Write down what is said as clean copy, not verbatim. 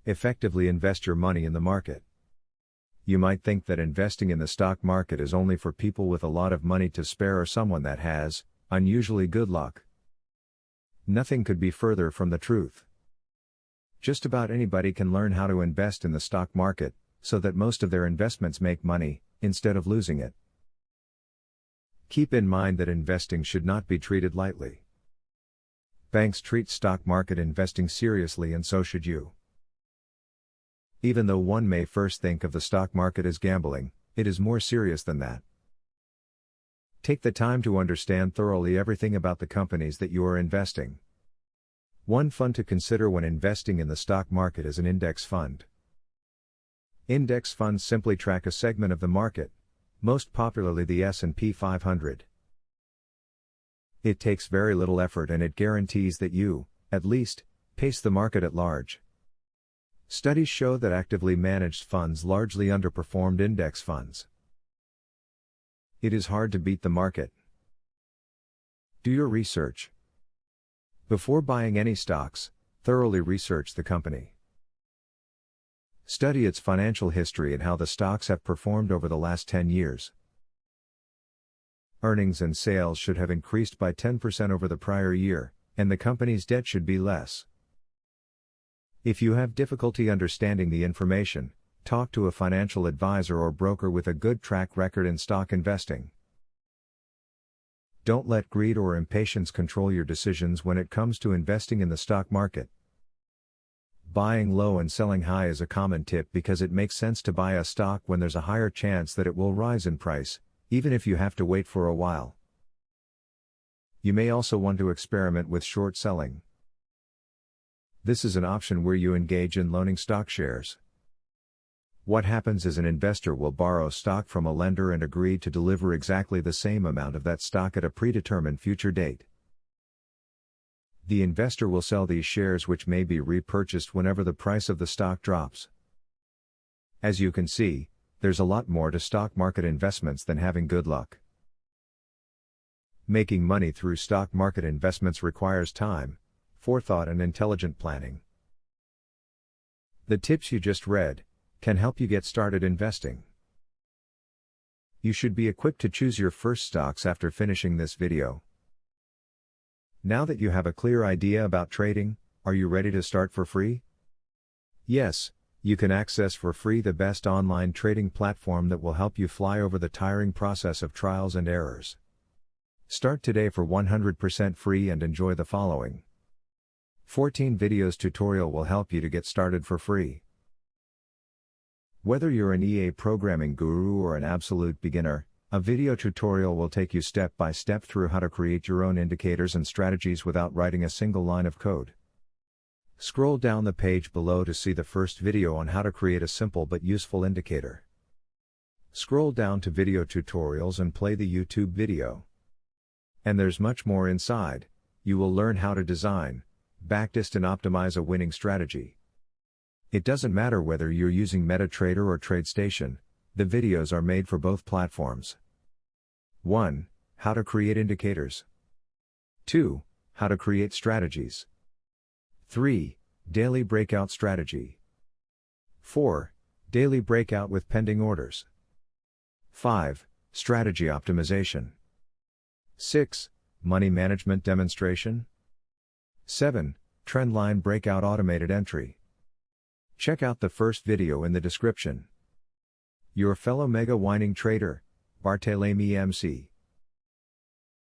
effectively invest your money in the market. You might think that investing in the stock market is only for people with a lot of money to spare or someone that has unusually good luck. Nothing could be further from the truth. Just about anybody can learn how to invest in the stock market, so that most of their investments make money, instead of losing it. Keep in mind that investing should not be treated lightly. Banks treat stock market investing seriously, and so should you. Even though one may first think of the stock market as gambling, it is more serious than that. Take the time to understand thoroughly everything about the companies that you are investing. One fund to consider when investing in the stock market is an index fund. Index funds simply track a segment of the market, most popularly the S&P 500. It takes very little effort, and it guarantees that you, at least, pace the market at large. Studies show that actively managed funds largely underperformed index funds. It is hard to beat the market. Do your research. Before buying any stocks, thoroughly research the company. Study its financial history and how the stocks have performed over the last 10 years. Earnings and sales should have increased by 10% over the prior year, and the company's debt should be less. If you have difficulty understanding the information, talk to a financial advisor or broker with a good track record in stock investing. Don't let greed or impatience control your decisions when it comes to investing in the stock market. Buying low and selling high is a common tip because it makes sense to buy a stock when there's a higher chance that it will rise in price, even if you have to wait for a while. You may also want to experiment with short selling. This is an option where you engage in loaning stock shares. What happens is an investor will borrow stock from a lender and agree to deliver exactly the same amount of that stock at a predetermined future date. The investor will sell these shares, which may be repurchased whenever the price of the stock drops. As you can see, there's a lot more to stock market investments than having good luck. Making money through stock market investments requires time, forethought, and intelligent planning. The tips you just read can help you get started investing. You should be equipped to choose your first stocks after finishing this video. Now that you have a clear idea about trading, are you ready to start for free? Yes, you can access for free the best online trading platform that will help you fly over the tiring process of trials and errors. Start today for 100% free and enjoy the following 14 videos tutorial will help you to get started for free. Whether you're an EA programming guru or an absolute beginner, a video tutorial will take you step by step through how to create your own indicators and strategies without writing a single line of code. Scroll down the page below to see the first video on how to create a simple but useful indicator. Scroll down to video tutorials and play the YouTube video. And there's much more inside. You will learn how to design, backtest, and optimize a winning strategy. It doesn't matter whether you're using MetaTrader or TradeStation, the videos are made for both platforms. 1. How to create indicators. 2. How to create strategies. 3. Daily breakout strategy. 4. Daily breakout with pending orders. 5. Strategy optimization. 6. Money management demonstration. 7. Trendline breakout automated entry. Check out the first video in the description. Your fellow mega winning trader, Barthelemy MC.